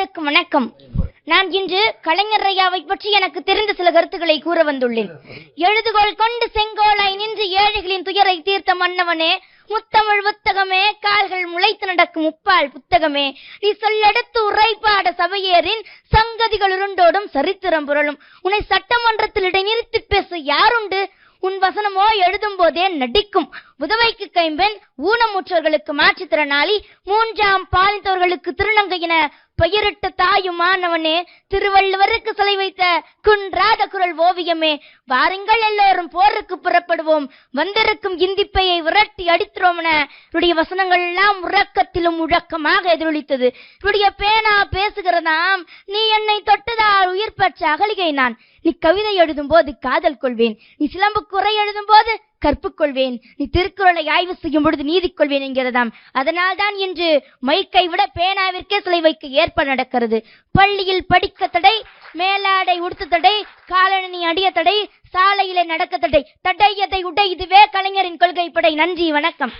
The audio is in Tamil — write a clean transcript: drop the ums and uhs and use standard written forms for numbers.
அனைவருக்கும் வணக்கம். நான் இன்று கலைஞர் ஐயாவை பற்றி எனக்கு தெரிந்த சில கருத்துக்களை கூற வந்துள்ளேன். எழுதுகோள் கொண்டு செங்கோலாய் நின்று ஏழைகளின் துயரை தீர்த்த மன்னவனே, முத்தமிழ் புத்தகமே, கால்கள் முளைத்து நடக்கும் முப்பால் புத்தகமே, நீ சொல்லெடுத்து உரைப்பாட சபையேறின் சங்கதிகள் உருண்டோடும் சரித்திரம் புரளும். உன்னை சட்டமன்றத்தில் இடைநிறுத்தி பேச யாருண்டு? உன் வசனமோ எழுதும் போதே நடிக்கும். உதவைக்கு கைம்பெண், ஊனமுற்றவர்களுக்கு மாற்றுத்திறனாளி, மூன்றாம் பாலித்தவர்களுக்கு திருநங்கையின பெயரிட்ட தாயுமானவனே, திருவள்ளுவருக்கு சிலை வைத்த குன்றாத குரல் ஓவியமே, வாருங்கள் எல்லோரும் போருக்கு புறப்படுவோம், வந்திருக்கும் இந்திப்பையை விரட்டி அடித்துறோம் என இவருடைய வசனங்கள் எல்லாம் உறக்கத்திலும் முழக்கமாக எதிரொலித்தது. இவருடைய பேனா பேசுகிறதாம், நீ என்னை தொட்டதால் உயிர் பெற்ற அகலிகை நான். நீ கவிதை எழுதும் போது காதல் கொள்வேன், நீ சிலம்பு குறை எழுதும் போது கற்புக்கொள்வேன், நீ திருக்குறளை ஆய்வு செய்யும் பொழுது நீதி கொள்வேன் என்கிறதாம். அதனால் தான் இன்று மைக்கை விட பேனாவிற்கே சிலை வைக்க ஏற்பாடு நடக்கிறது. பள்ளியில் படிக்க தடை, மேலாடை உடுத்த தடை, காலணி அடிய தடை, சாலையிலே நடக்க தடை, தடையதை உடை, இதுவே கலைஞரின் கொள்கை படை. நன்றி, வணக்கம்.